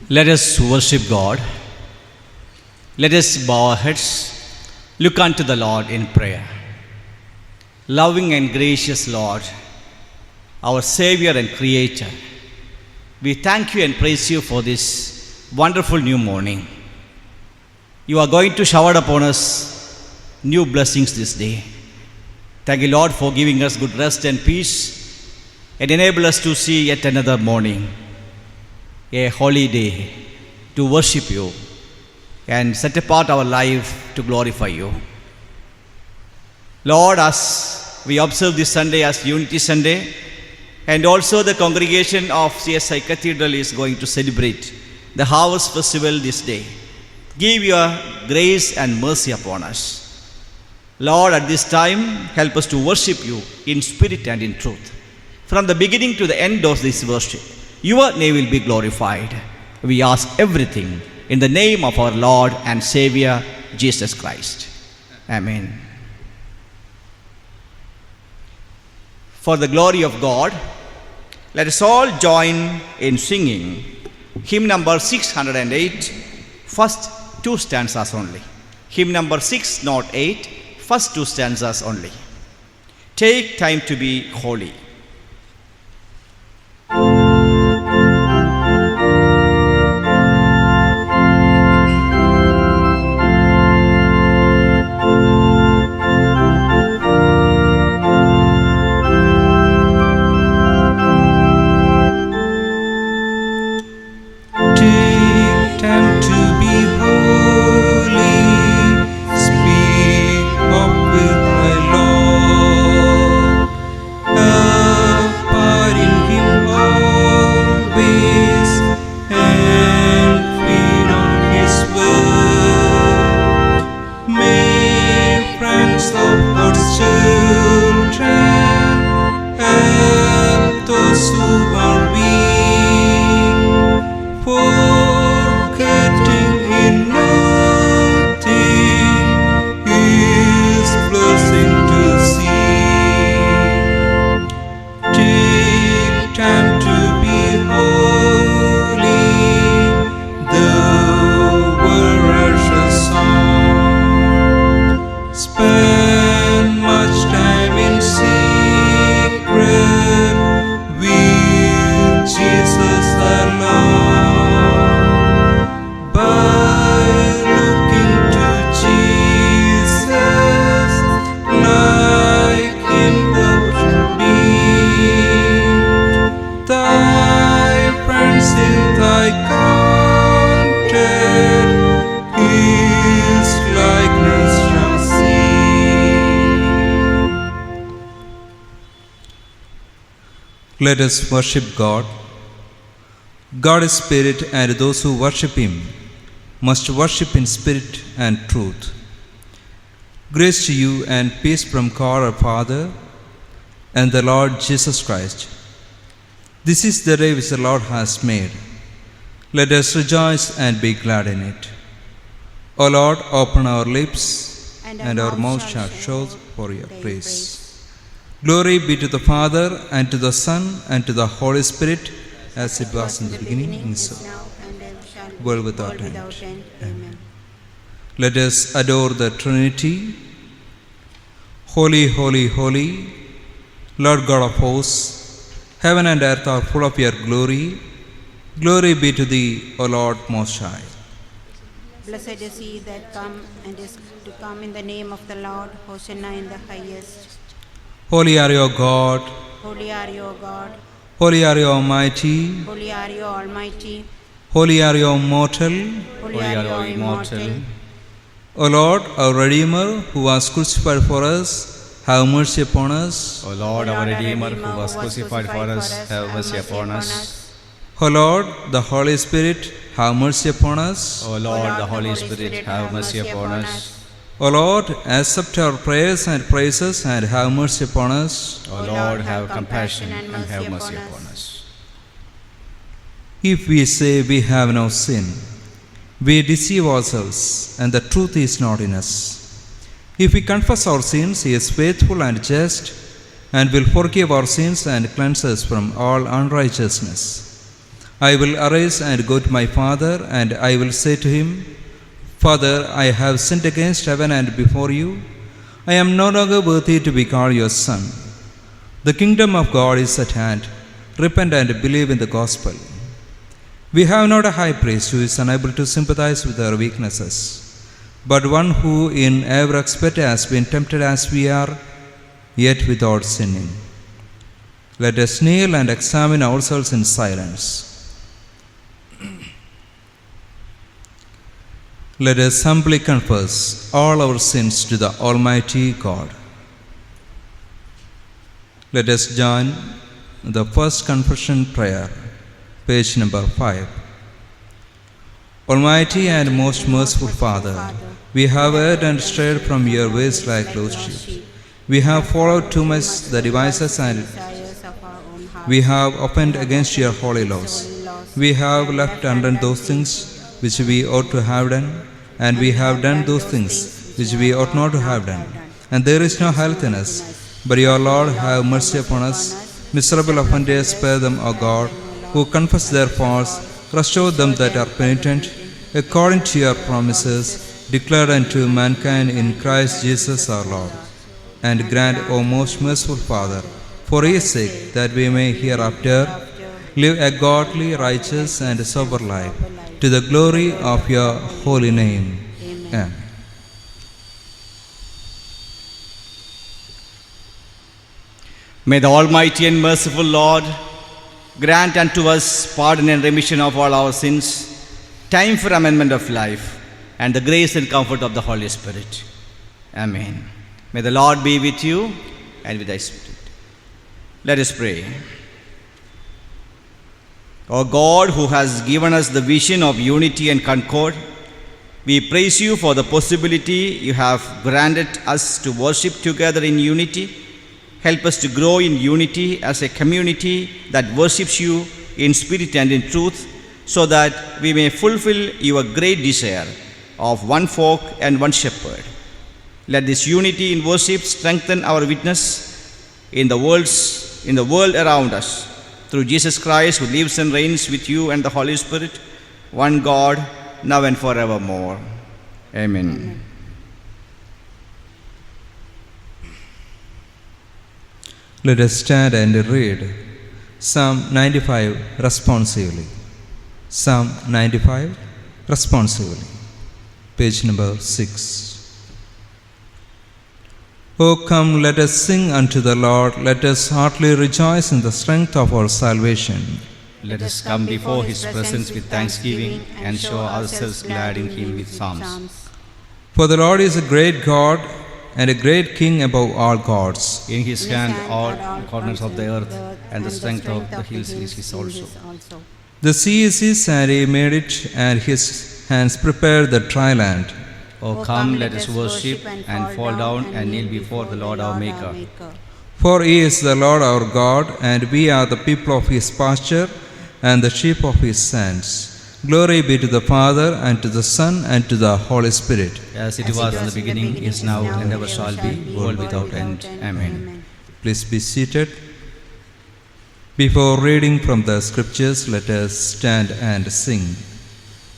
Let us worship God. Let us bow our heads, look unto the Lord in prayer. Loving and gracious Lord, our Savior and Creator, we thank you and praise you for this wonderful new morning. You are going to shower upon us new blessings this day. Thank you, Lord, for giving us good rest and peace and enable us to see yet another morning, a holy day to worship you and set apart our life to glorify you. Lord, as we observe this Sunday as Unity Sunday, and also the congregation of CSI Cathedral is going to celebrate the Harvest Festival this day, give your grace and mercy upon us. Lord, at this time, help us to worship you in spirit and in truth. From the beginning to the end of this worship, your name will be glorified. We ask everything in the name of our Lord and Savior, Jesus Christ. Amen. For the glory of God, let us all join in singing hymn number 608, first two stanzas only. Hymn number 608, first two stanzas only. Take time to be holy. Let us worship God. God is spirit, and those who worship him must worship in spirit and truth. Grace to you and peace from God our Father and the Lord Jesus Christ. This is the day which the Lord has made. Let us rejoice and be glad in it. O Lord, open our lips, and our mouth shall show for your praise. Glory be to the Father, and to the Son, and to the Holy Spirit, as it was in the beginning, so world without end. Amen. Let us adore the Trinity. Holy, holy, holy, Lord God of hosts, heaven and earth are full of your glory. Glory be to thee, O Lord Most High. Blessed is he that come and is to come in the name of the Lord. Hosanna in the highest. Holy are you, O God. Holy are you, O God. Holy are you, Almighty. Holy are you, Almighty. Holy are you, Immortal. Holy are you, Immortal. O Lord, our Redeemer, who was crucified for us, have mercy upon us. O Lord, our Redeemer, who was crucified for us, have mercy upon us. O Lord, the Holy Spirit, have mercy upon us. O Lord, the Holy Spirit, have mercy upon us. O Lord, accept our prayers and praises and have mercy upon us. O Lord, have compassion and have mercy upon us. If we say we have no sin, we deceive ourselves, and the truth is not in us. If we confess our sins, he is faithful and just, and will forgive our sins and cleanse us from all unrighteousness. I will arise and go to my father, and I will say to him, Father, I have sinned against heaven and before you. I am no longer worthy to be called your son. The kingdom of God is at hand. Repent and believe in the gospel. We have not a high priest who is unable to sympathize with our weaknesses, but one who in every respect has been tempted as we are, yet without sinning. Let us kneel and examine ourselves in silence. Let us humbly confess all our sins to the Almighty God. Let us join the first confession prayer, page number 5. Almighty and most merciful Father, we have erred and strayed from your ways like lost sheep. We have followed too much the devices and we have offended against your holy laws. We have left undone those things which we ought to have done, and we have done those things which we ought not to have done. And there is no health in us. But your Lord, have mercy upon us. Miserable offenders, spare them, O God, who confess their faults. Restore them that are penitent, according to your promises, declared unto mankind in Christ Jesus our Lord. And grant, O most merciful Father, for his sake, that we may hereafter live a godly, righteous, and sober life, to the glory of your holy name. Amen. May the Almighty and merciful Lord grant unto us pardon and remission of all our sins, time for amendment of life, and the grace and comfort of the Holy Spirit. Amen. May the Lord be with you and with thy spirit. Let us pray. O God, who has given us the vision of unity and concord, we praise you for the possibility you have granted us to worship together in unity. Help us to grow in unity as a community that worships you in spirit and in truth, so that we may fulfill your great desire of one flock and one shepherd. Let this unity in worship strengthen our witness in the world around us. Through Jesus Christ, who lives and reigns with you and the Holy Spirit, one God, now and forevermore. Amen. Let us stand and read Psalm 95 responsively. Psalm 95 responsively. Page number 6. O come, let us sing unto the Lord. Let us heartily rejoice in the strength of our salvation. Let us come before his presence with thanksgiving and show ourselves glad in him with psalms. For the Lord is a great God and a great King above all gods. In his hand all corners of the earth, and the strength of the hills is his also. The sea is his, and he made it, and his hands prepared the dry land. O come, let us worship and fall down and kneel before the Lord our Maker. For he is the Lord our God, and we are the people of his pasture and the sheep of his hands. Glory be to the Father, and to the Son, and to the Holy Spirit. As it was in the beginning, is now, and ever shall be, world without end. Amen. Please be seated. Before reading from the scriptures, let us stand and sing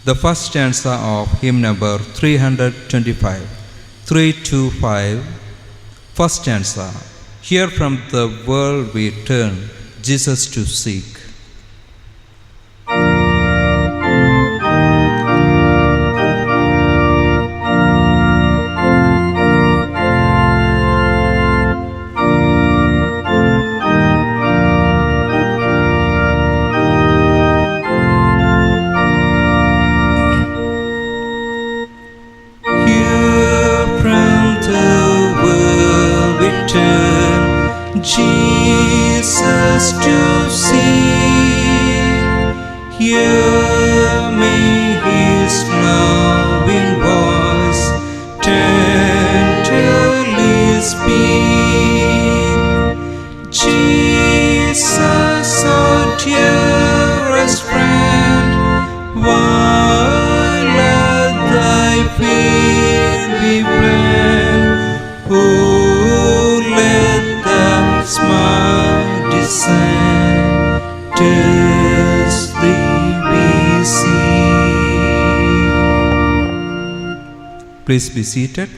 the first stanza of hymn number 325. 325. First stanza. Here from the world we turn, Jesus to seek. Jesus to see, hear me his loving voice tenderly speak. Jesus, our dearest friend, while at thy feet we blend, smile descend, tis thee. Please be seated.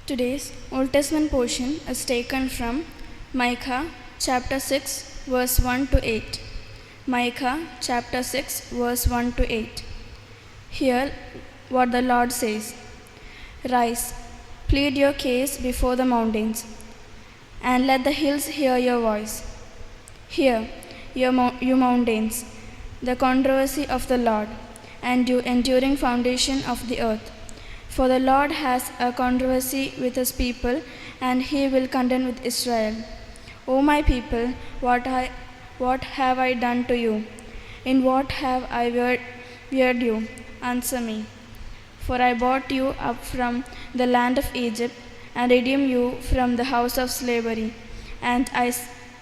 Today's Old Testament portion is taken from Micah chapter 6 verse 1 to 8. Micah chapter 6 verse 1 to 8. Hear what the Lord says. Rise, plead your case before the mountains, and let the hills hear your voice. Hear, you mountains, the controversy of the Lord, and you enduring foundation of the earth. For the Lord has a controversy with his people, and he will contend with Israel. O my people, what have I done to you? In what have I wearied you? Answer me. For I brought you up from the land of Egypt, and redeemed you from the house of slavery. And I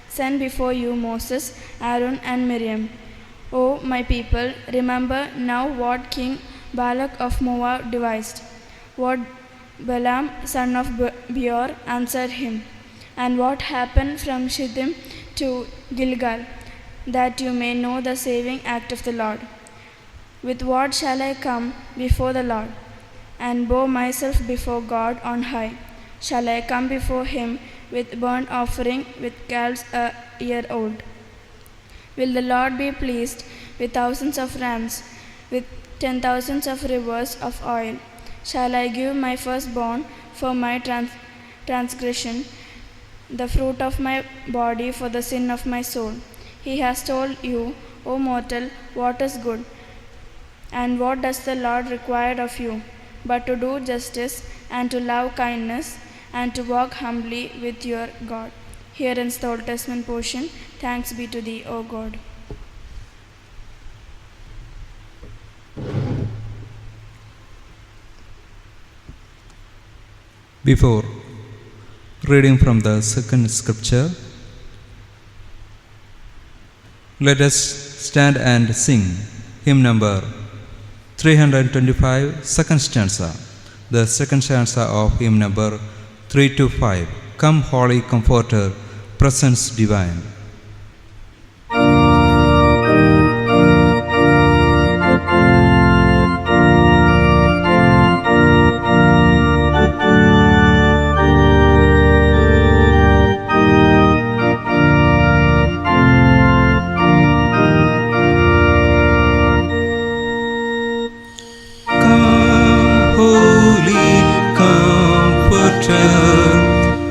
sent before you Moses, Aaron, and Miriam. O my people, remember now what King Balak of Moab devised, what Balaam son of Beor answered him, and what happened from Shittim to Gilgal, that you may know the saving act of the Lord. With what shall I come before the Lord, and bow myself before God on high? Shall I come before him with burnt offering, with calves a year old? Will the Lord be pleased with thousands of rams, with 10,000s of rivers of oil? Shall I give my firstborn for my transgression, the fruit of my body for the sin of my soul? He has told you, O mortal, what is good, and what does the Lord require of you, but to do justice, and to love kindness, and to walk humbly with your God. Here ends the Old Testament portion. Thanks be to thee, O God. Before reading from the second scripture, let us stand and sing hymn number 325, second stanza, the second stanza of hymn number 325. Come, Holy Comforter, presence divine.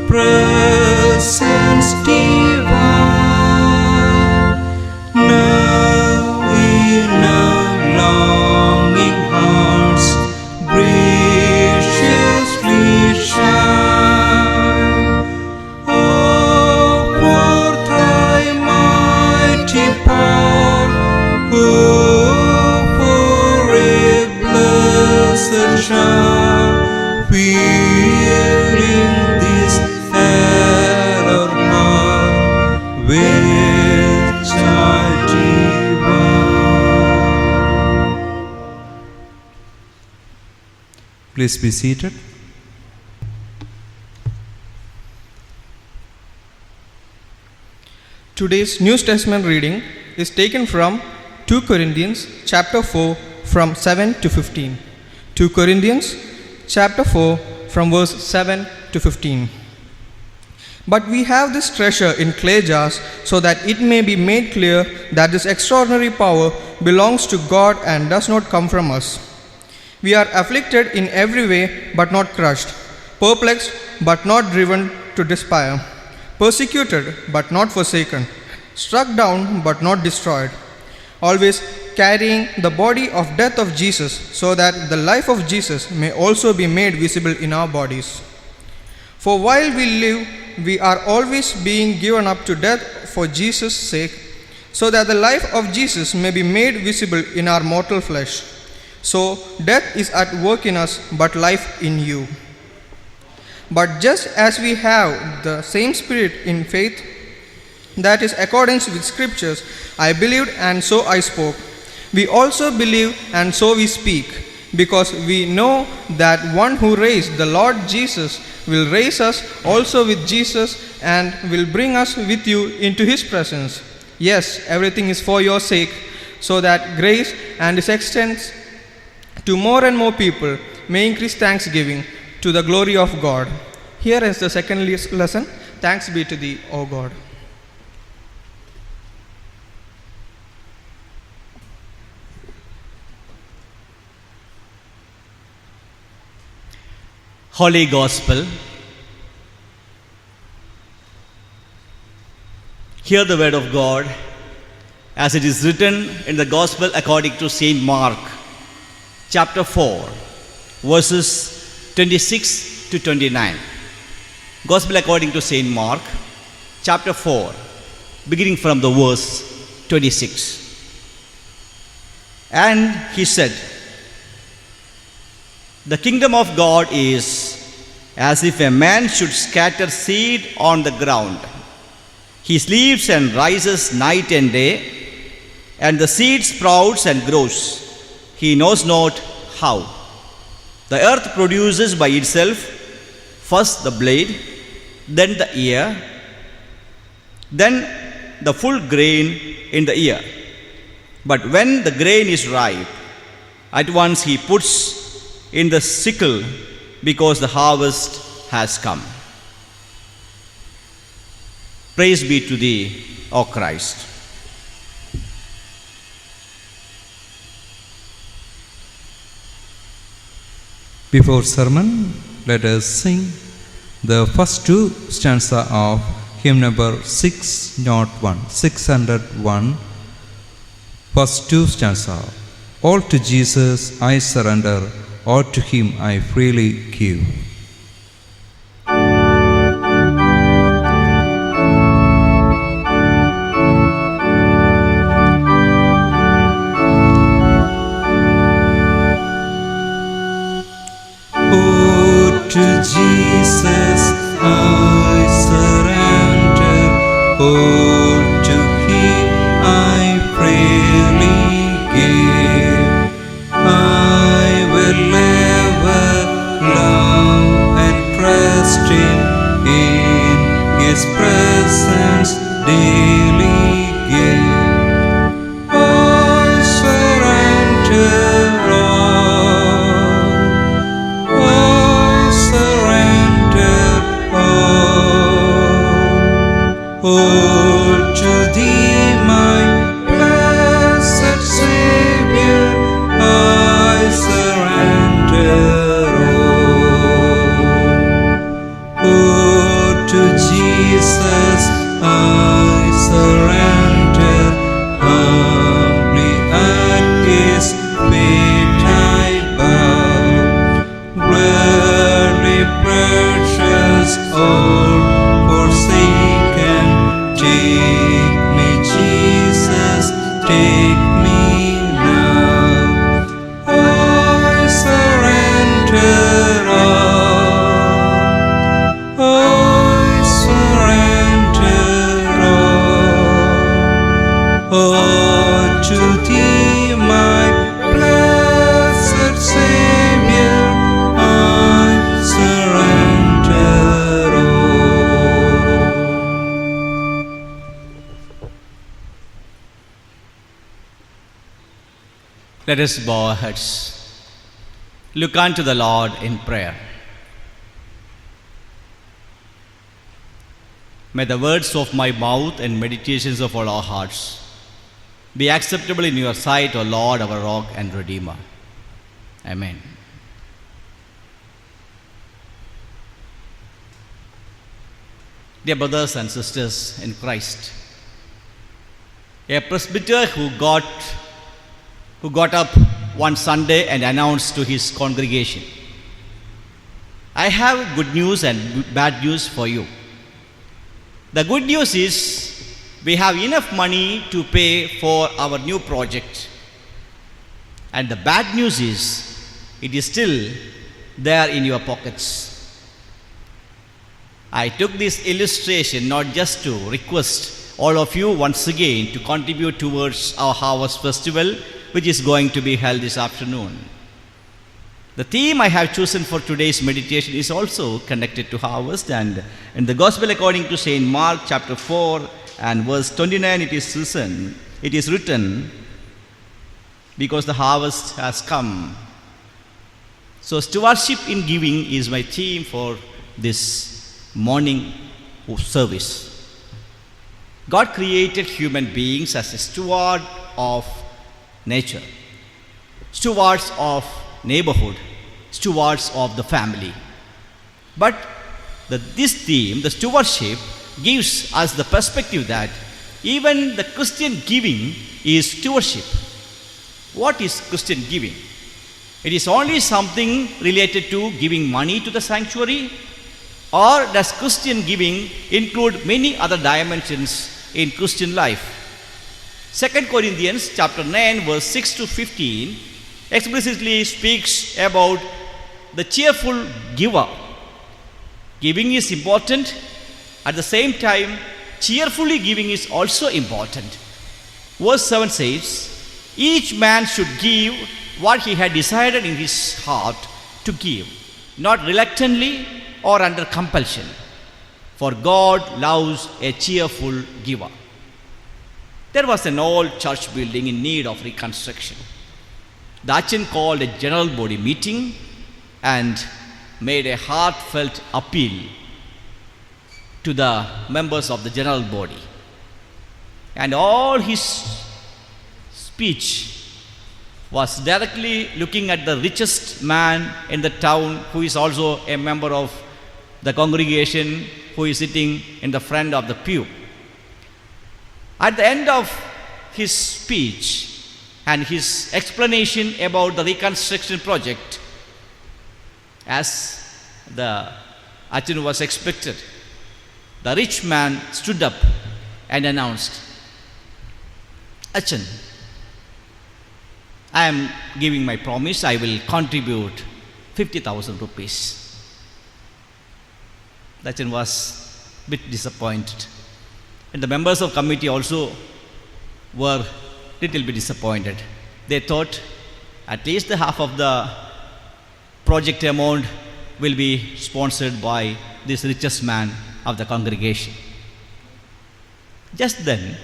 Presence divine, now in our longing hearts graciously shine. Oh, pour thy mighty power, oh, for a blessed shower, filling this error heart with joy divine. Please be seated. Today's New Testament reading is taken from 2 Corinthians chapter 4 from 7 to 15. 2 Corinthians chapter 4 from verse 7 to 15. But we have this treasure in clay jars, so that it may be made clear that this extraordinary power belongs to God and does not come from us. We are afflicted in every way, but not crushed, perplexed, but not driven to despair, persecuted, but not forsaken, struck down, but not destroyed, always carrying the body of death of Jesus, so that the life of Jesus may also be made visible in our bodies. For while we live, we are always being given up to death for Jesus' sake, so that the life of Jesus may be made visible in our mortal flesh. So death is at work in us, but life in you. But just as we have the same spirit in faith, that is accordance with scriptures, I believed and so I spoke. We also believe and so we speak, because we know that one who raised the Lord Jesus will raise us also with Jesus and will bring us with you into his presence. Yes, everything is for your sake, so that grace and its extents to more and more people may increase thanksgiving to the glory of God. Here is the second lesson. Thanks be to thee, O God. Holy Gospel. Hear the word of God as it is written in the Gospel according to St. Mark, chapter 4, verses 26 to 29. Gospel according to St. Mark, chapter 4, beginning from the verse 26. And he said, "The kingdom of God is as if a man should scatter seed on the ground. He sleeps and rises night and day, and the seed sprouts and grows. He knows not how. The earth produces by itself first the blade, then the ear, then the full grain in the ear. But when the grain is ripe, at once he puts in the sickle, because the harvest has come." Praise be to thee, O Christ. Before sermon, let us sing the first two stanza of hymn number 601, first two stanza. All to Jesus I surrender, all to him I freely give. To Jesus I surrender, all to him I freely give. I will ever love and trust him, in his presence daily give. I surrender all to thee, my blessed Savior, I surrender all. Oh, to Jesus I surrender, humbly at his feet I bow, gladly precious all forsaken. Take me, Jesus, take me now. I surrender all. I surrender all. Oh, to thee, my blessed Savior, I surrender all. Let us bow our heads. Look unto the Lord in prayer. May the words of my mouth and meditations of all our hearts be acceptable in your sight, O Lord, our rock and redeemer. Amen. Dear brothers and sisters in Christ, a presbyter who got up one Sunday and announced to his congregation, "I have good news and bad news for you. The good news is we have enough money to pay for our new project. And the bad news is it is still there in your pockets." I took this illustration not just to request all of you once again to contribute towards our harvest festival, which is going to be held this afternoon, The theme I have chosen for today's meditation is also connected to harvest, and in the Gospel according to St. Mark chapter 4 and verse 29 it is written, because the harvest has come. So stewardship in giving is my theme for this morning service. God created human beings as a steward of nature, stewards of neighborhood, stewards of the family. But this theme, the stewardship, gives us the perspective that even the Christian giving is stewardship. What is Christian giving? It is only something related to giving money to the sanctuary, or does Christian giving include many other dimensions in Christian life? 2 Corinthians chapter 9 verse 6 to 15 explicitly speaks about the cheerful giver. Giving is important. At the same time, cheerfully giving is also important. Verse 7 says, each man should give what he had decided in his heart to give, not reluctantly or under compulsion, for God loves a cheerful giver. There was an old church building in need of reconstruction. The Achin called a general body meeting and made a heartfelt appeal to the members of the general body. And all his speech was directly looking at the richest man in the town, who is also a member of the congregation, who is sitting in the front of the pew. At the end of his speech and his explanation about the reconstruction project, as the Achin was expected, the rich man stood up and announced, Achin, I am giving my promise, I will contribute 50,000 rupees. Achin was a bit disappointed. And the members of committee also were little bit disappointed. They thought at least the half of the project amount will be sponsored by this richest man of the congregation. Just then,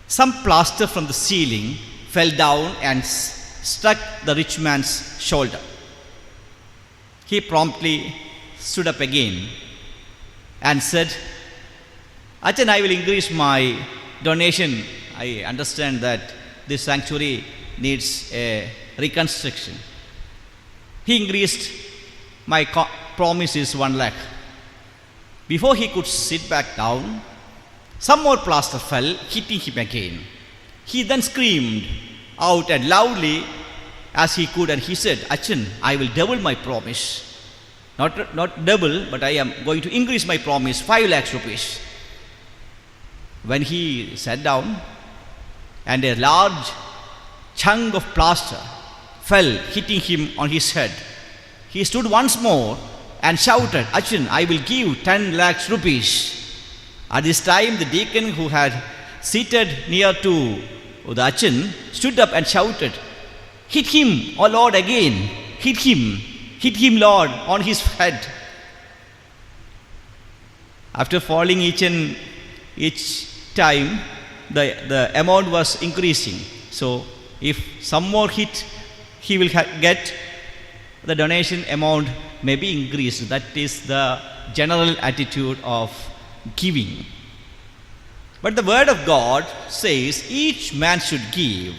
some plaster from the ceiling fell down and struck the rich man's shoulder. He promptly stood up again and said, Achin, I will increase my donation. I understand that this sanctuary needs a reconstruction. He increased, my promise is 1 lakh. Before he could sit back down, some more plaster fell, hitting him again. He then screamed out and loudly as he could, and he said, Achin, I will double my promise. Not double, but I am going to increase my promise, 5 lakhs rupees. When he sat down and a large chunk of plaster fell, hitting him on his head, he stood once more and shouted, Achin, I will give 10 lakhs rupees. At this time, the deacon who had seated near to the Achin stood up and shouted, hit him, O Lord, again, hit him, Lord, on his head. After falling each time, the amount was increasing. So if some more hit, he will get the donation amount may be increased. That is the general attitude of giving. But the word of God says each man should give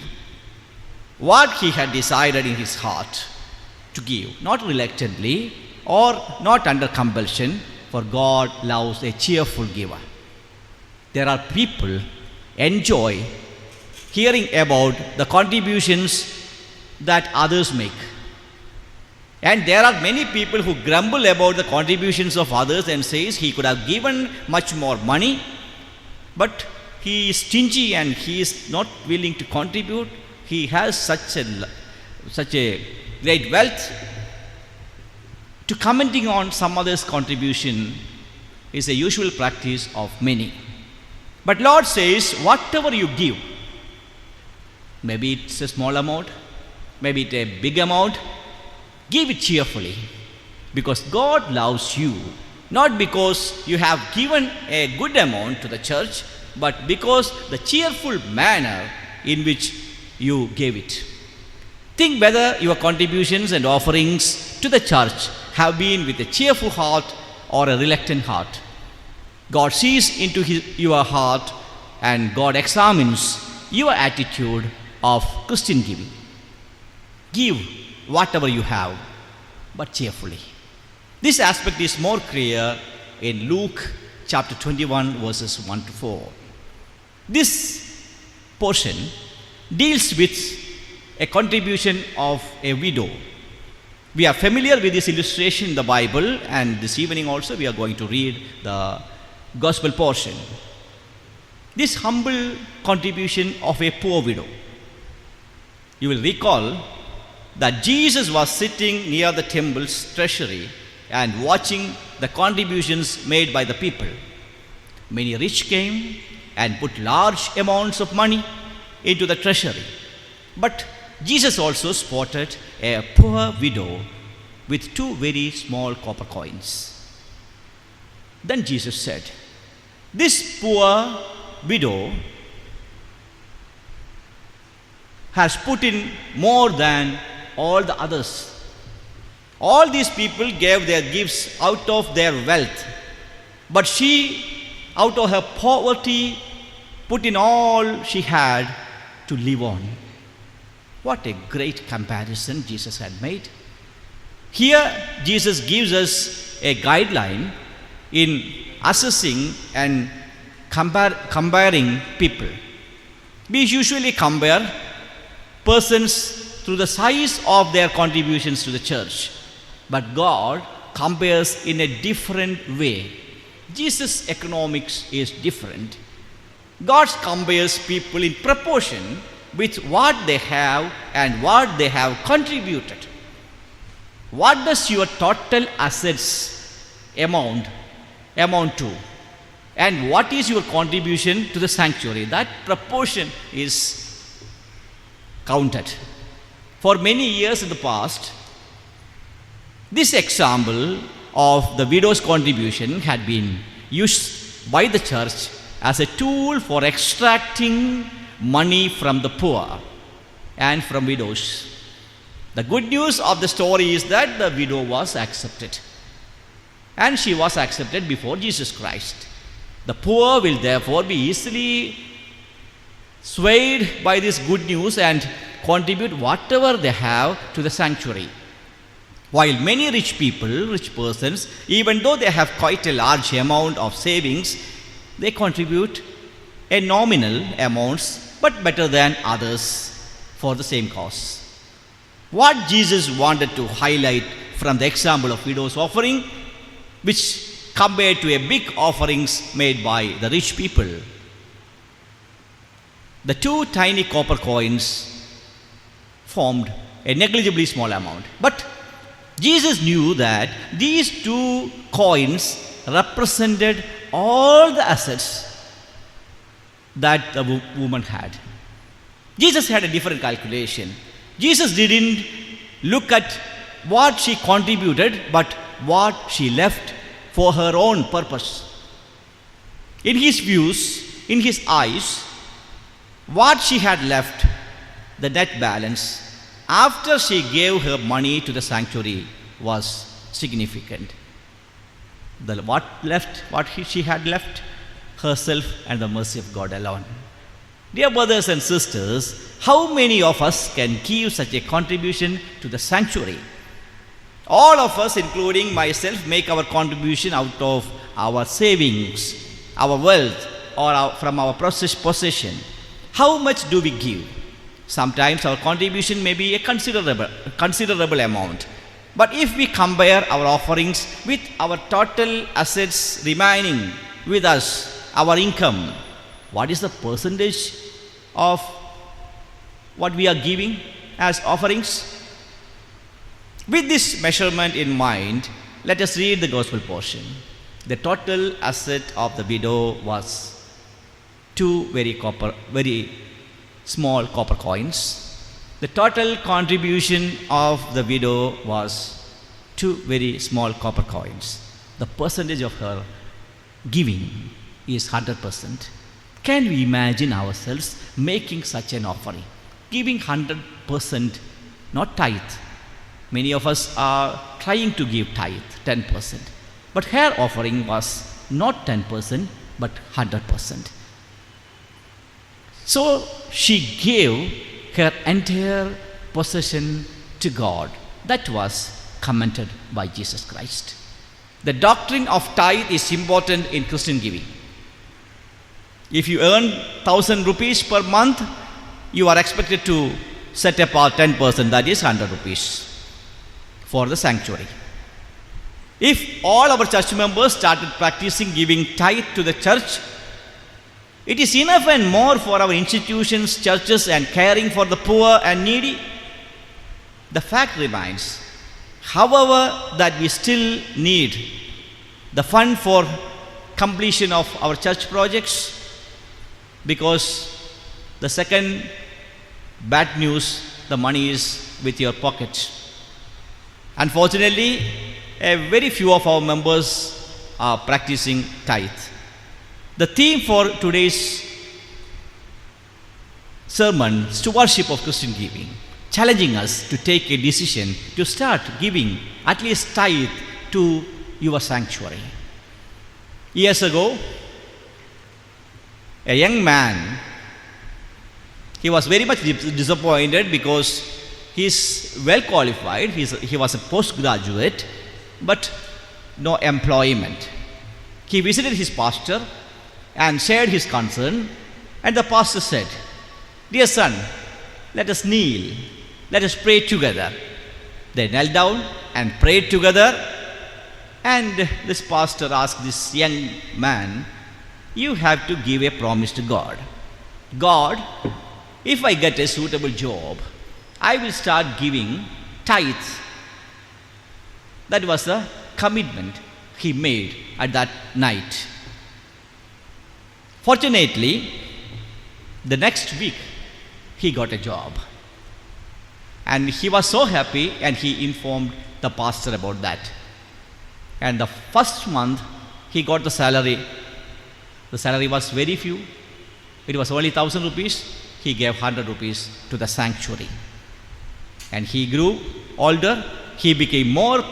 what he had decided in his heart to give, not reluctantly or not under compulsion, for God loves a cheerful giver. There are people enjoy hearing about the contributions that others make. And there are many people who grumble about the contributions of others and says he could have given much more money, but he is stingy and he is not willing to contribute. He has such a great wealth. To commenting on some other's contribution is a usual practice of many. But Lord says, whatever you give, maybe it's a small amount, maybe it's a big amount, Give it cheerfully, because God loves you, not because you have given a good amount to the church, but because the cheerful manner in which you gave it. Think whether your contributions and offerings to the church have been with a cheerful heart or a reluctant heart. God sees into your heart, and God examines your attitude of Christian giving. Give whatever you have, but cheerfully. This aspect is more clear in Luke chapter 21, verses 1 to 4. This portion deals with a contribution of a widow. We are familiar with this illustration in the Bible, and this evening also we are going to read the gospel portion. This humble contribution of a poor widow. You will recall that Jesus was sitting near the temple's treasury and watching the contributions made by the people. Many rich came and put large amounts of money into the treasury. But Jesus also spotted a poor widow with 2 very small copper coins. Then Jesus said, "This poor widow has put in more than all the others. All these people gave their gifts out of their wealth, but she, out of her poverty, put in all she had to live on." What a great comparison Jesus had made. Here, Jesus gives us a guideline in assessing and comparing people. We usually compare persons through the size of their contributions to the church, but God compares in a different way. Jesus' economics is different. God compares people in proportion with what they have and what they have contributed. What does your total assets amount to? And what is your contribution to the sanctuary? That proportion is counted. For many years in the past, this example of the widow's contribution had been used by the church as a tool for extracting money from the poor and from widows. The good news of the story is that the widow was accepted, and she was accepted before Jesus Christ. The poor will therefore be easily swayed by this good news and contribute whatever they have to the sanctuary. While many rich persons, even though they have quite a large amount of savings, they contribute a nominal amounts, but better than others for the same cause. What Jesus wanted to highlight from the example of widow's offering, which compared to a big offerings made by the rich people, the 2 tiny copper coins formed a negligibly small amount. But Jesus knew that these 2 coins represented all the assets that the woman had. Jesus had a different calculation. Jesus didn't look at what she contributed, but what she left for her own purpose. In his views, in his eyes, what she had left, the net balance, after she gave her money to the sanctuary, was significant. She had left, herself and the mercy of God alone. Dear brothers and sisters, how many of us can give such a contribution to the sanctuary? All of us, including myself, make our contribution out of our savings, our wealth, or from our possession. How much do we give? Sometimes our contribution may be a considerable amount. But if we compare our offerings with our total assets remaining with us, our income, what is the percentage of what we are giving as offerings? With this measurement in mind, let us read the gospel portion. The total asset of the widow was 2 very small copper coins. The total contribution of the widow was 2 very small copper coins. The percentage of her giving is 100%. Can we imagine ourselves making such an offering? Giving 100%, not tithe. Many of us are trying to give tithe, 10%. But her offering was not 10%, but 100%. So she gave her entire possession to God. That was commented by Jesus Christ. The doctrine of tithe is important in Christian giving. If you earn 1,000 rupees per month, you are expected to set apart 10%, that is 100 rupees for the sanctuary. If all our church members started practicing giving tithe to the church, it is enough and more for our institutions, churches, and caring for the poor and needy. The fact remains, however, that we still need the fund for completion of our church projects, because the second bad news, the money is with your pocket. Unfortunately, a very few of our members are practicing tithe. The theme for today's sermon, stewardship of Christian giving, challenging us to take a decision to start giving at least tithe to your sanctuary. Years ago, a young man, he was very much disappointed because he is well qualified, he was a postgraduate, but no employment. He visited his pastor and shared his concern, and the pastor said, "Dear son, let us kneel, let us pray together." They knelt down and prayed together, and this pastor asked this young man, "You have to give a promise to God. God, if I get a suitable job, I will start giving tithe." That was the commitment he made at that night. Fortunately, the next week he got a job, and he was so happy, and he informed the pastor about that. And the first month he got the salary. The salary was very few. It was only 1,000 rupees. He gave 100 rupees to the sanctuary. And he grew older. He became more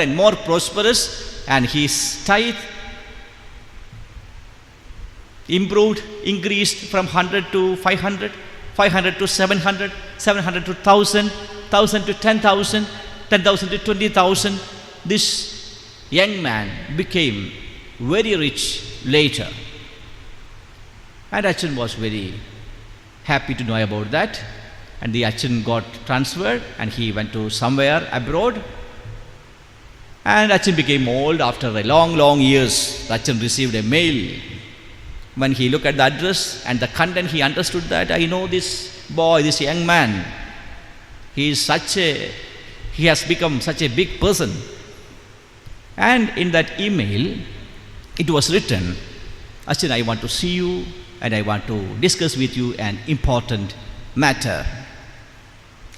and more prosperous, and his tithe improved, increased from 100 to 500, 500 to 700, 700 to 1,000, 1,000 to 10,000, 10,000 to 20,000. This young man became very rich later. And Achan was very happy to know about that. And the Achan got transferred, and he went to somewhere abroad. And Achan became old. After a long years, Achan received a mail. When he looked at the address and the content, he understood that, I know this boy, this young man. He has become such a big person. And in that email, it was written, "Achan, I want to see you, and I want to discuss with you an important matter."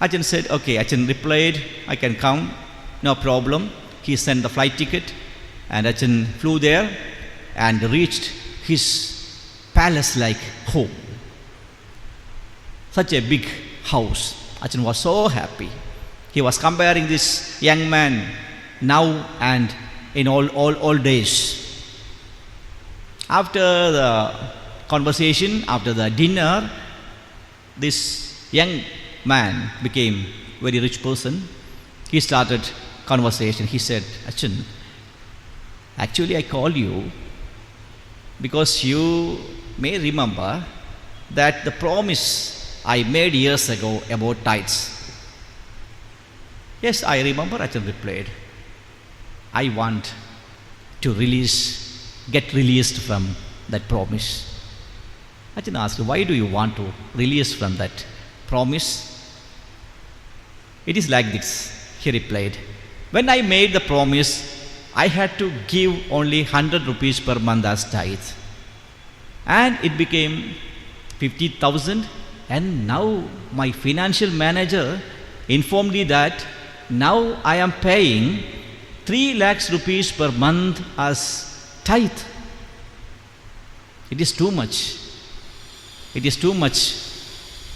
Achan said, "Okay." Achan replied, "I can come, no problem." He sent the flight ticket, and Achan flew there and reached his palace-like home. Such a big house. Achan was so happy. He was comparing this young man now and in all days. After the conversation, after the dinner, this young man became a very rich person. He started conversation. He said, "Achan, actually I called you because you may remember that the promise I made years ago about tithes." "Yes, I remember," Achan replied. "I want to get released from that promise." Achan asked, "Why do you want to release from that promise?" "It is like this," he replied. "When I made the promise, I had to give only 100 rupees per month as tithe. And it became 50,000, And now my financial manager informed me that now I am paying 3 lakhs rupees per month as tithe. It is too much. It is too much.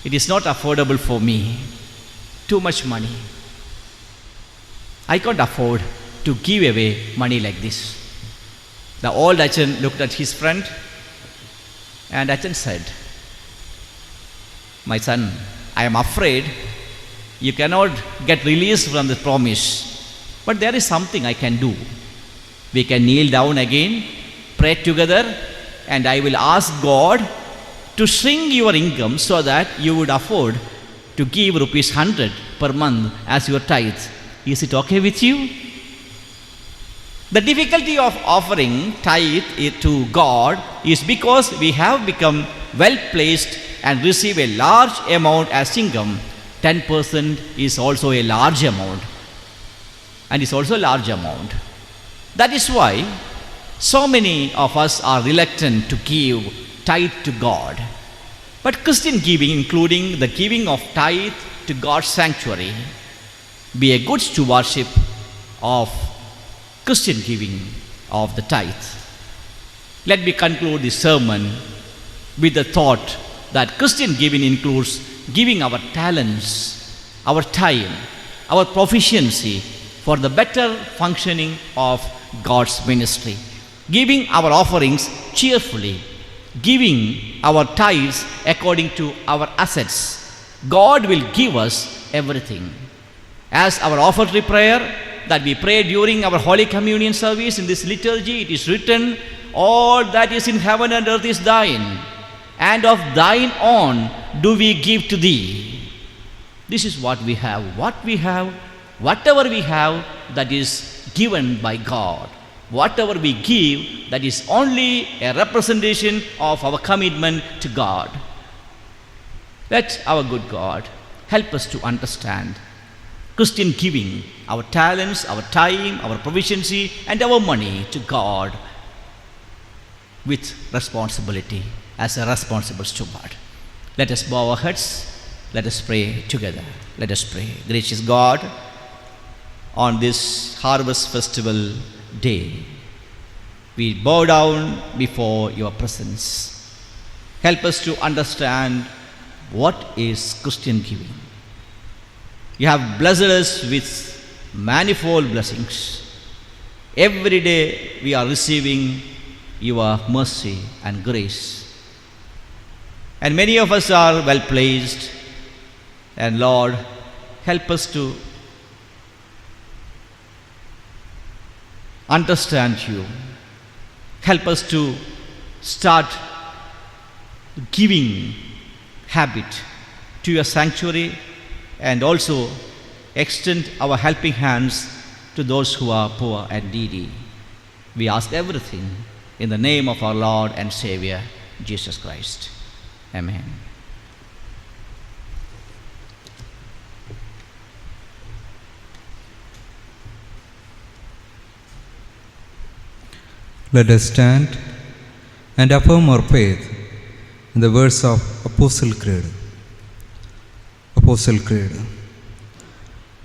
It is not affordable for me. Too much money. I can't afford to give away money like this. The old Achan looked at his friend and Achan said, "My son, I am afraid you cannot get released from the promise, but there is something I can do. We can kneel down again, pray together, and I will ask God to shrink your income so that you would afford to give rupees 100 per month as your tithe. Is it okay with you?" The difficulty of offering tithe to God is because we have become well placed and receive a large amount as income. 10% is also a large amount, and it's also a large amount. That is why so many of us are reluctant to give tithe to God. But Christian giving, including the giving of tithe to God's sanctuary, be a good stewardship of Christian giving of the tithe. Let me conclude this sermon with the thought that Christian giving includes giving our talents, our time, our proficiency for the better functioning of God's ministry. Giving our offerings cheerfully, giving our tithes according to our assets. God will give us everything. As our offertory prayer that we pray during our Holy Communion service in this liturgy, it is written, "All that is in heaven and earth is thine, and of thine own do we give to thee." This is what we have. What we have, whatever we have, that is given by God. Whatever we give, that is only a representation of our commitment to God. Let our good God help us to understand Christian giving, our talents, our time, our proficiency, and our money to God with responsibility as a responsible steward. Let us bow our heads. Let us pray together. Let us pray. Gracious God, on this harvest festival day, we bow down before your presence. Help us to understand what is Christian giving. You have blessed us with manifold blessings. Every day we are receiving your mercy and grace. And many of us are well placed. And Lord, help us to understand you. Help us to start giving habit to your sanctuary, and also extend our helping hands to those who are poor and needy. We ask everything in the name of our Lord and Savior, Jesus Christ. Amen. Let us stand and affirm our faith in the words of Apostle Creed. Apostle Creed.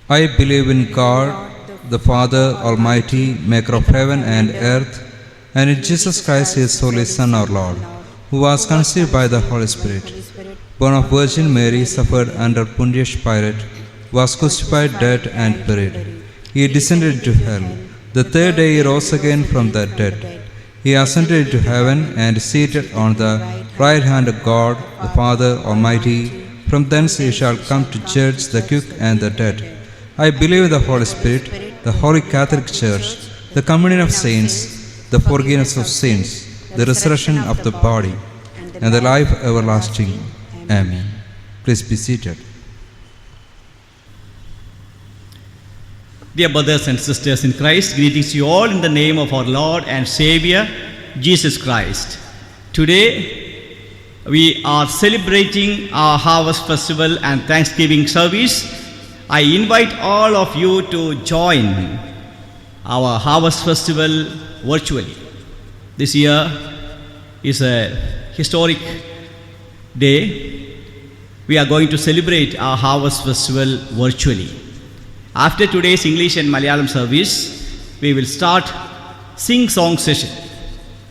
I believe in God, the Father Almighty, maker of heaven and earth, and in Jesus Christ, his Holy Son, our Lord, who was conceived by the Holy Spirit, born of Virgin Mary, suffered under Pontius Pilate, was crucified, dead, and buried. He descended into hell. The third day he rose again from the dead. He ascended into heaven and is seated on the right hand of God, the Father Almighty. From thence he shall come to judge the quick and the dead. I believe in the Holy Spirit, the Holy Catholic Church, the communion of saints, the forgiveness of sins, the resurrection of the body, and the life everlasting. Amen. Please be seated. Dear brothers and sisters in Christ, greetings to you all in the name of our Lord and Savior, Jesus Christ. Today, we are celebrating our Harvest Festival and Thanksgiving service. I invite all of you to join our Harvest Festival virtually. This year is a historic day. we are going to celebrate our Harvest Festival virtually. After today's English and Malayalam service, we will start sing song session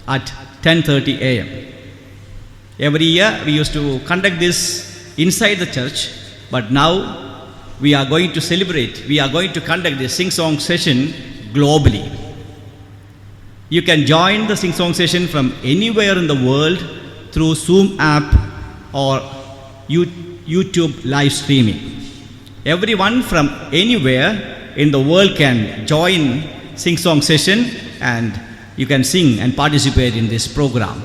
at 10:30 a.m. Every year we used to conduct this inside the church, but now we are going to celebrate, we are going to conduct this sing song session globally. You can join the sing song session from anywhere in the world through Zoom app or YouTube live streaming. Everyone from anywhere in the world can join sing song session and you can sing and participate in this program.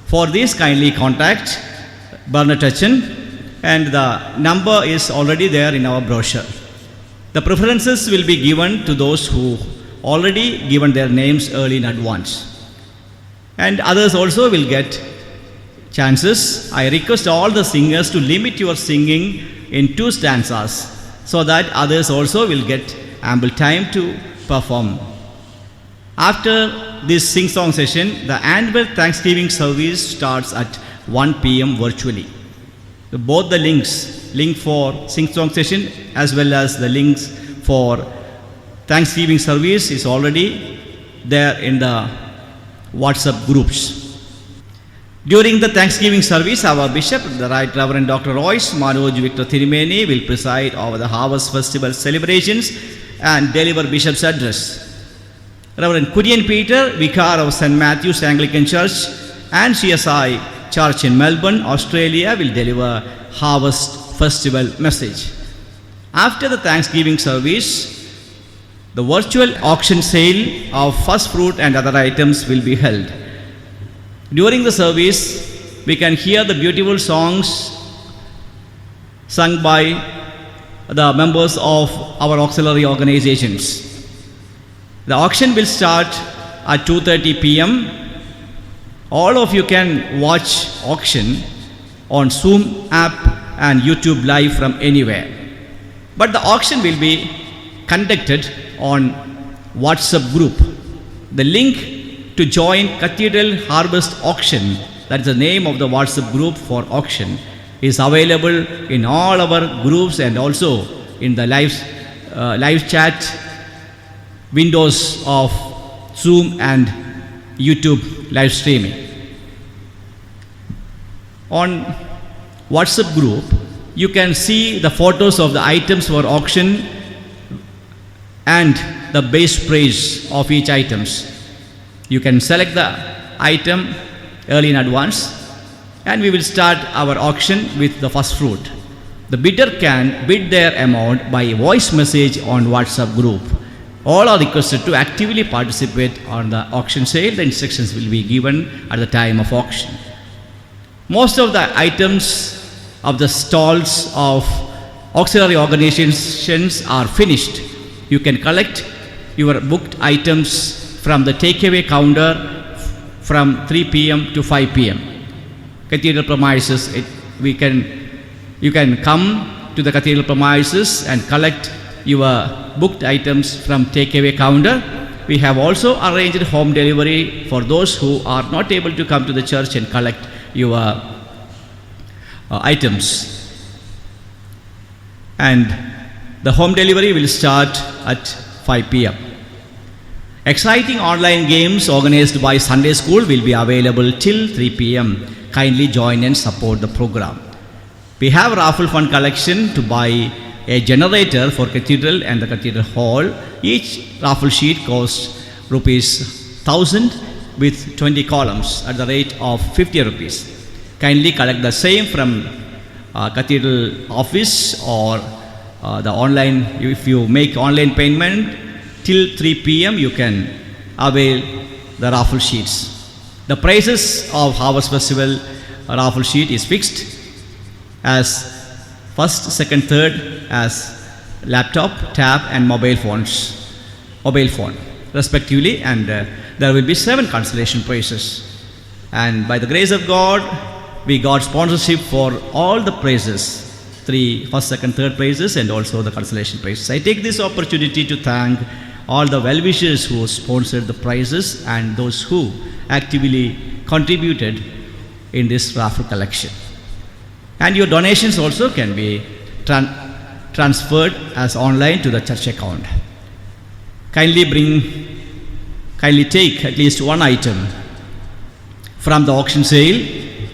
For this, kindly contact Bernard Hutchin, and the number is already there in our brochure. The preferences will be given to those who already given their names early in advance, and others also will get chances. I request all the singers to limit your singing in 2 stanzas so that others also will get ample time to perform. After this sing song session, the annual Thanksgiving service starts at 1 p.m. virtually. Both the link for sing song session as well as the links for Thanksgiving service is already there in the WhatsApp groups. During the Thanksgiving service, our Bishop, the Right Reverend Dr. Royce Manoj Victor Thirumeni, will preside over the Harvest Festival celebrations and deliver Bishop's address. Reverend Kurian Peter, Vicar of St. Matthew's Anglican Church and CSI Church in Melbourne, Australia, will deliver Harvest Festival message. After the Thanksgiving service, the virtual auction sale of first fruit and other items will be held. During the service, we can hear the beautiful songs sung by the members of our auxiliary organizations. The auction will start at 2:30 p.m. All of you can watch auction on Zoom app and YouTube live from anywhere. But the auction will be conducted on WhatsApp group. The link to join Cathedral Harvest Auction, that is the name of the WhatsApp group for auction, is available in all our groups and also in the live chat windows of Zoom and YouTube live streaming. On WhatsApp group, you can see the photos of the items for auction and the base price of each items. You can select the item early in advance, and we will start our auction with the first fruit. The bidder can bid their amount by voice message on WhatsApp group. All are requested to actively participate on the auction sale. The instructions will be given at the time of auction. Most of the items of the stalls of auxiliary organizations are finished. You can collect your booked items from the takeaway counter from 3 p.m. to 5 p.m. Cathedral premises, you can come to the cathedral premises and collect your booked items from takeaway counter. We have also arranged home delivery for those who are not able to come to the church and collect your items. And the home delivery will start at 5 p.m. Exciting online games organized by Sunday School will be available till 3 p.m. Kindly join and support the program. We have raffle fund collection to buy a generator for Cathedral and the Cathedral Hall. Each raffle sheet costs ₹1,000 with 20 columns at the rate of 50 rupees. Kindly collect the same from Cathedral office or the online. If you make online payment till 3 p.m. you can avail the raffle sheets. The prices of Harvest Festival raffle sheet is fixed as first, second, third as laptop, tab and mobile phone respectively, and there will be 7 consolation prizes. And by the grace of God, we got sponsorship for all the prizes, 3 first, second, third prizes and also the consolation prizes. I take this opportunity to thank all the well-wishers who sponsored the prizes and those who actively contributed in this raffle collection. And your donations also can be transferred as online to the church account. Kindly take at least one item from the auction sale,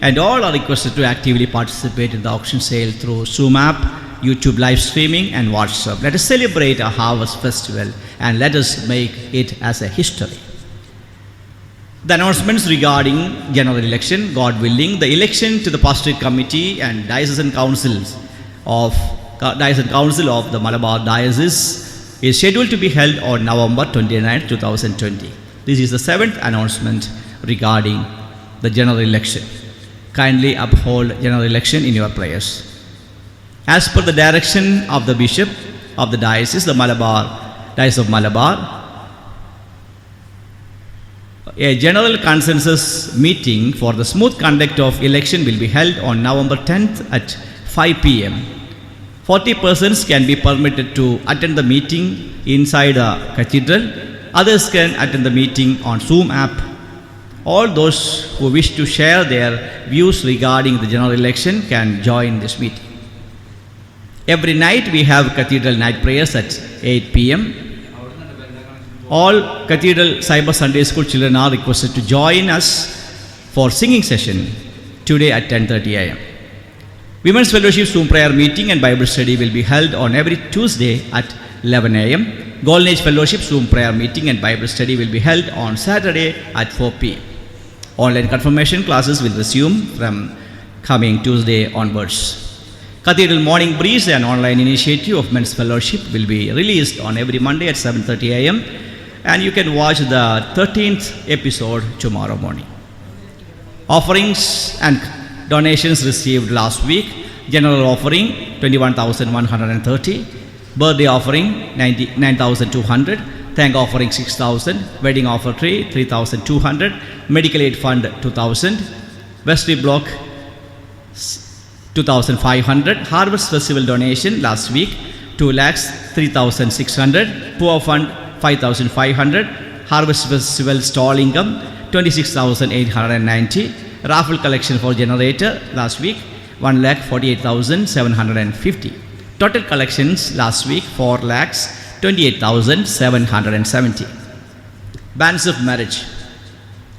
and all are requested to actively participate in the auction sale through Zoom app, YouTube live streaming and WhatsApp. Let us celebrate our harvest festival and let us make it as a history. The announcements regarding general election, God willing, the election to the pastoral committee and diocesan council of the Malabar Diocese is scheduled to be held on November 29, 2020. This is the 7th announcement regarding the general election. Kindly uphold general election in your prayers. As per the direction of the Bishop of the Diocese of Malabar, a general consensus meeting for the smooth conduct of election will be held on November 10th at 5 p.m. 40 persons can be permitted to attend the meeting inside the cathedral. Others can attend the meeting on Zoom app. All those who wish to share their views regarding the general election can join this meeting. Every night we have cathedral night prayers at 8 p.m. All Cathedral Cyber Sunday School children are requested to join us for singing session today at 10:30 a.m. Women's Fellowship Zoom prayer meeting and Bible study will be held on every Tuesday at 11 a.m. Golden Age Fellowship Zoom prayer meeting and Bible study will be held on Saturday at 4 p.m. Online confirmation classes will resume from coming Tuesday onwards. Cathedral Morning Breeze, an online initiative of Men's Fellowship, will be released on every Monday at 7:30 a.m. and you can watch the 13th episode tomorrow morning. Offerings and donations received last week: general offering 21,130, birthday offering 9,200, thank offering 6,000, wedding offer tree 3,200, medical aid fund 2,000, vestry block 2,500, harvest festival donation last week 2,03,600, poor fund 5,500, harvest festival stall income 26,890, raffle collection for generator last week 1,48,750. Total collections last week 4,28,770. Banns of marriage.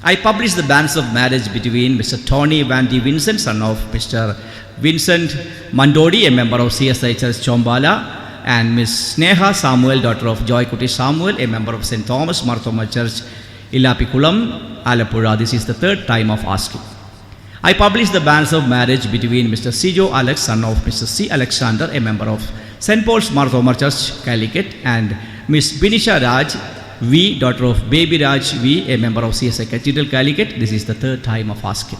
I published the banns of marriage between Mr. Tony Van de Vincent, son of Mr. Vincent Mandodi, a member of CSI Church Chombala, and Ms. Sneha Samuel, daughter of Joy Kuti Samuel, a member of St. Thomas Marthoma Church, Ilapikulam, Alapura. This is the third time of asking. I published the banns of marriage between Mr. Sijo Alex, son of Mr. C. Alexander, a member of St. Paul's Marthoma Church, Calicut, and Ms. Binisha Raj V, daughter of Baby Raj V, a member of CSI Cathedral, Calicut. This is the third time of asking.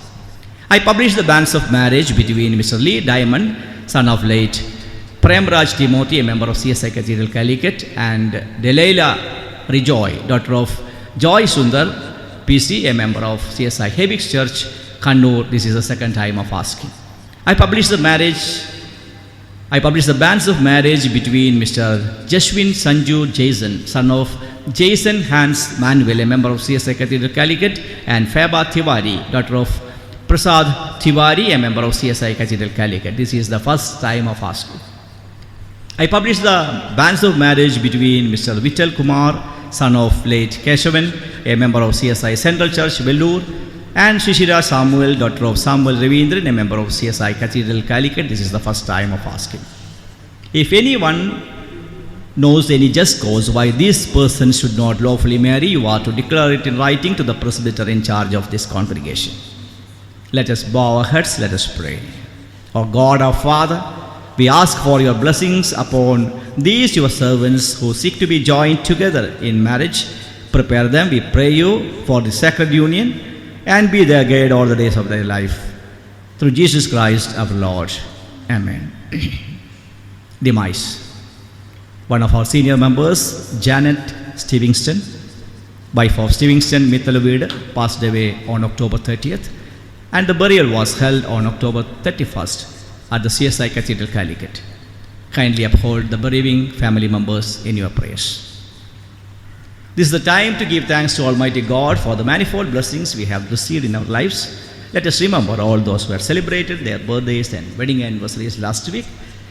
I published the banns of marriage between Mr. Lee Diamond, son of late Premraj Timothy, a member of CSI Cathedral, Calicut, and Delilah Rejoy, daughter of Joy Sundar PC, a member of CSI Hebix Church, Kannur. This is the second time of asking. I published the banns of marriage between Mr. Jashwin Sanju Jason, son of Jason Hans Manuel, a member of CSI Cathedral, Calicut, and Faba Tiwari, daughter of Prasad Tiwari, a member of CSI Cathedral, Calicut. This is the first time of asking. I published the banns of marriage between Mr. Vittal Kumar, son of late Keshavan, a member of CSI Central Church, Vellore, and Shishira Samuel, daughter of Samuel Ravindran, a member of CSI Cathedral, Calicut. This is the first time of asking. If anyone knows any just cause why these persons should not lawfully marry, you are to declare it in writing to the presbyter in charge of this congregation. Let us bow our heads, let us pray. O God, our Father, we ask for your blessings upon these your servants who seek to be joined together in marriage. Prepare them, we pray you, for the sacred union, and be their guide all the days of their life. Through Jesus Christ our Lord. Amen. Demise. One of our senior members, Janet Stevingston, wife of Stevingston Mithalavida, passed away on October 30th, and the burial was held on October 31st at the CSI Cathedral, Calicut. Kindly uphold the bereaving family members in your prayers. This is the time to give thanks to Almighty God for the manifold blessings we have received in our lives. let us remember all those who had celebrated their birthdays and wedding anniversaries last week.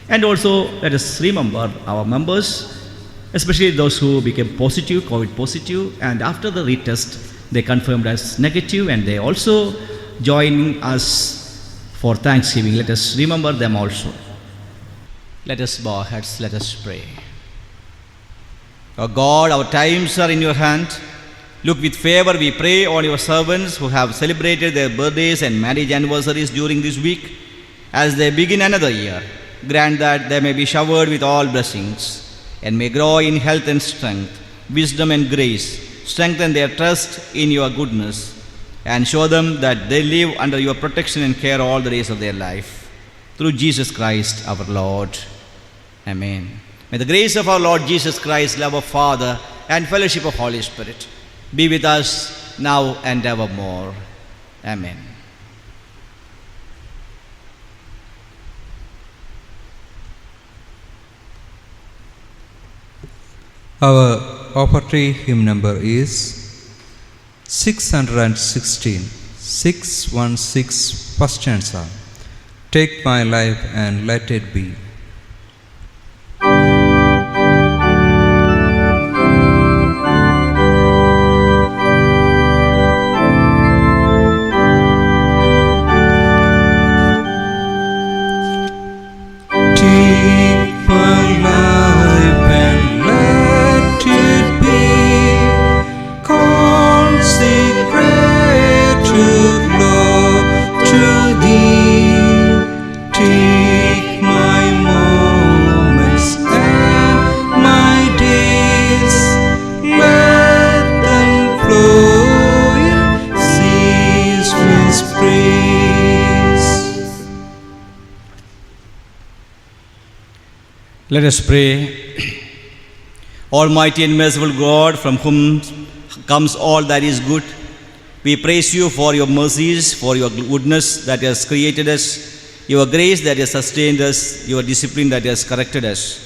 And also let us remember our members, especially those who became positive, COVID positive, and after the retest, they confirmed as negative, and they also join us for Thanksgiving. Let us remember them also. Let us bow our heads, let us pray. O God, our times are in your hand. Look with favor, we pray, on your servants who have celebrated their birthdays and marriage anniversaries during this week. As they begin another year, grant that they may be showered with all blessings and may grow in health and strength, wisdom and grace. Strengthen their trust in your goodness and show them that they live under your protection and care all the days of their life. Through Jesus Christ our Lord. Amen. May the grace of our Lord Jesus Christ, love of Father, and fellowship of Holy Spirit be with us now and evermore. Amen. Our offertory hymn number is 616, 616, first stanza. Take my life and let it be. Let us pray. Almighty and merciful God, from whom comes all that is good, we praise you for your mercies, for your goodness that has created us, your grace that has sustained us, your discipline that has corrected us,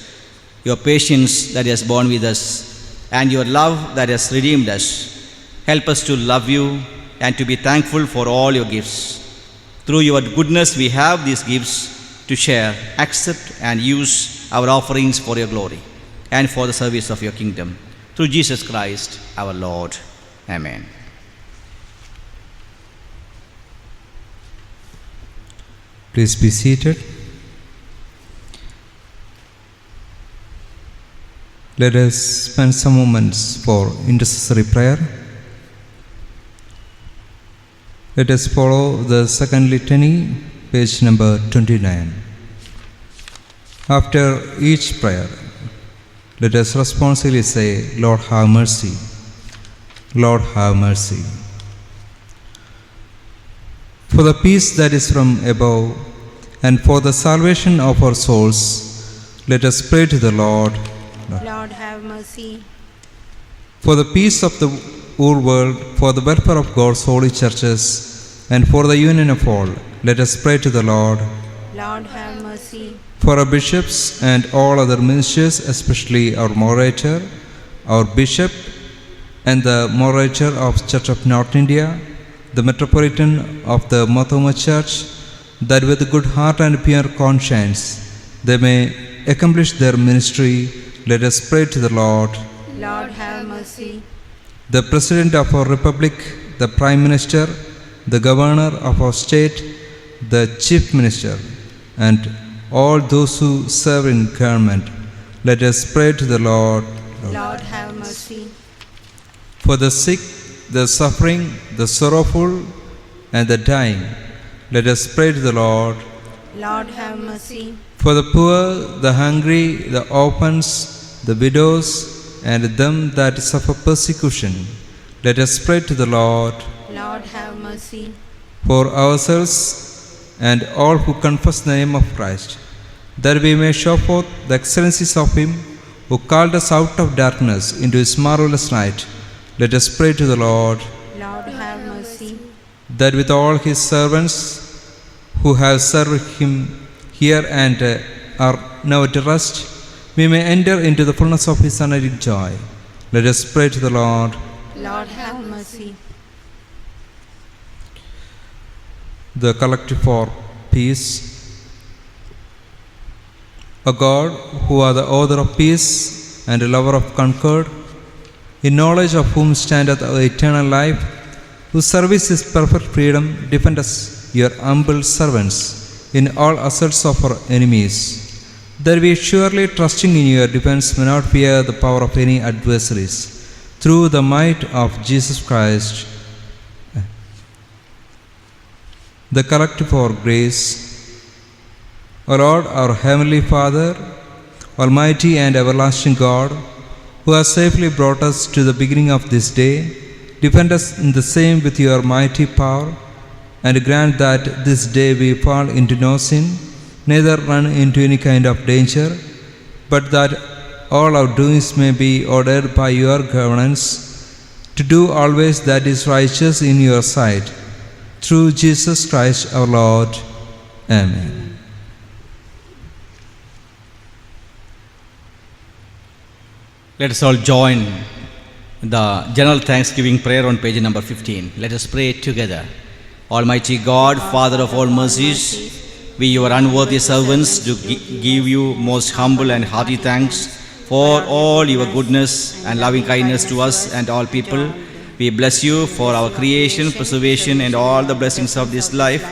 your patience that has borne with us, and your love that has redeemed us. Help us to love you and to be thankful for all your gifts. Through your goodness we have these gifts to share, accept, and use our offerings for your glory and for the service of your kingdom. Through Jesus Christ our Lord. Amen. Please be seated. Let us spend some moments for intercessory prayer. Let us follow the second litany, page number 29. After each prayer, let us responsively say, Lord have mercy, Lord have mercy. For the peace that is from above and for the salvation of our souls, let us pray to the Lord. Lord, have mercy. For the peace of the whole world, for the welfare of God's holy churches, and for the union of all, let us pray to the Lord. Lord, have mercy. For our bishops and all other ministers, especially our moderator, our bishop, and the moderator of Church of North India, the metropolitan of the Mathoma Church, that with good heart and pure conscience they may accomplish their ministry, let us pray to the Lord. Lord, have mercy. The President of our Republic, the Prime Minister, the Governor of our state, the Chief Minister, and all those who serve in government, let us pray to the Lord. Lord, have mercy. For the sick, the suffering, the sorrowful, and the dying, let us pray to the Lord. Lord, have mercy. For the poor, the hungry, the orphans, the widows, and them that suffer persecution, let us pray to the Lord. Lord, have mercy. For ourselves and all who confess the name of Christ, that we may show forth the excellencies of Him who called us out of darkness into His marvelous light, let us pray to the Lord. Lord, have mercy. That with all His servants who have served Him here and are now at rest, we may enter into the fullness of His unending joy. Let us pray to the Lord. Lord, have mercy. the collective for peace. O God, who are the author of peace and lover of concord, in knowledge of whom standeth our eternal life, whose service is perfect freedom, defend us, your humble servants, in all assaults of our enemies, that we surely trusting in your defense may not fear the power of any adversaries, through the might of Jesus Christ. The collective for grace. O Lord, our Heavenly Father, Almighty and everlasting God, who has safely brought us to the beginning of this day, defend us in the same with your mighty power, and grant that this day we fall into no sin, neither run into any kind of danger, but that all our doings may be ordered by your governance, to do always that is righteous in your sight. Through Jesus Christ our Lord. Amen. Let us all join the general thanksgiving prayer on page number 15. Let us pray together. Almighty God, Father of all mercies, we, your unworthy servants, do give you most humble and hearty thanks for all your goodness and loving kindness to us and all people. We bless you for our creation, preservation, and all the blessings of this life,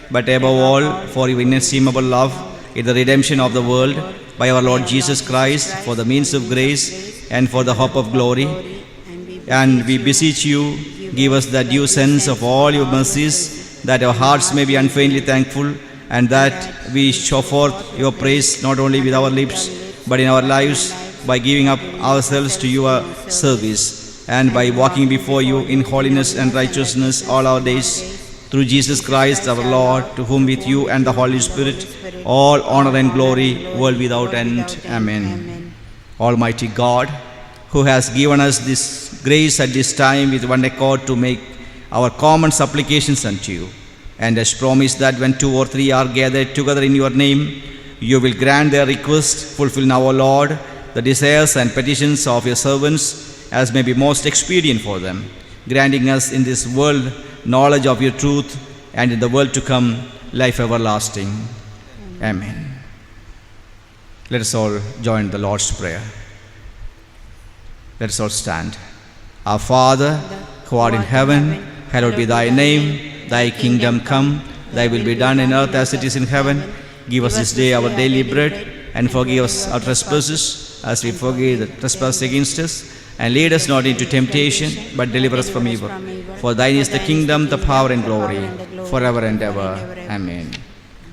but above all for your inestimable love in the redemption of the world by our Lord Jesus Christ, for the means of grace and for the hope of glory. And we beseech you, give us the due sense of all your mercies, that our hearts may be unfeignedly thankful, and that we show forth your praise not only with our lips, but in our lives, by giving up ourselves to your service, and by walking before you in holiness and righteousness all our days. Through Jesus Christ our Lord, to whom with you and the Holy Spirit all honor and glory, world without end. Amen. Almighty God, who has given us this grace at this time with one accord to make our common supplications unto you, and has promised that when 2 or 3 are gathered together in your name, you will grant their request. Fulfill now, O Lord, the desires and petitions of your servants, as may be most expedient for them, granting us in this world knowledge of your truth, and in the world to come life everlasting. Amen. Let us all join the Lord's Prayer. Let us all stand. Our Father, who art in heaven, hallowed be thy name. Thy kingdom come, thy will be done in earth as it is in heaven. Give us this day our daily bread, and forgive us our trespasses, as we forgive the trespass against us. And lead us not into temptation, but deliver us from evil. For thine is the kingdom, the power, and glory, forever and ever. Amen.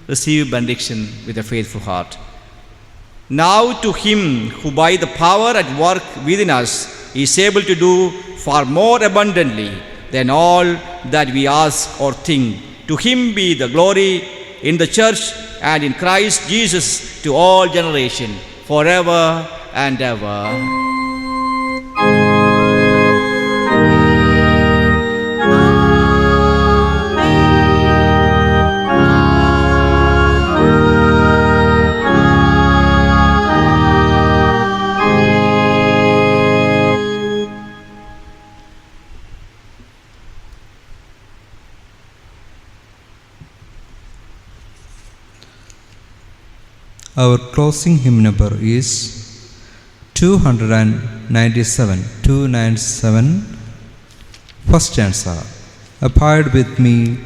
Receive benediction with a faithful heart. Now to him who by the power at work within us is able to do far more abundantly than all that we ask or think, to him be the glory in the church and in Christ Jesus to all generation, forever and ever. Our closing hymn number is 297. 297. First stanza. Abide with me,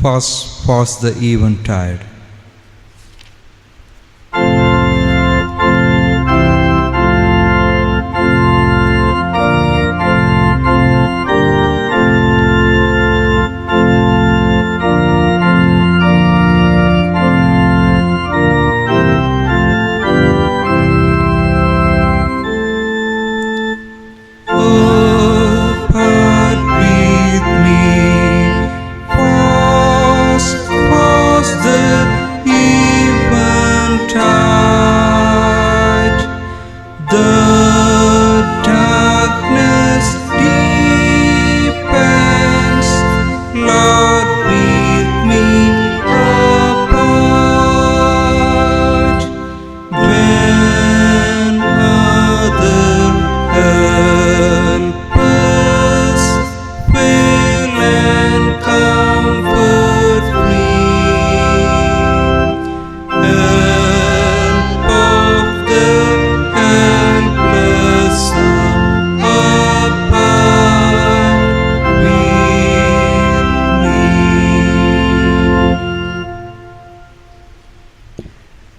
fast, fast the eventide. The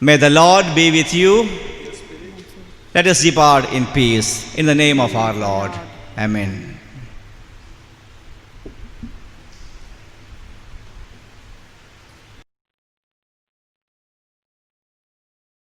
May the Lord be with you. Let us depart in peace. In the name of our Lord. Amen.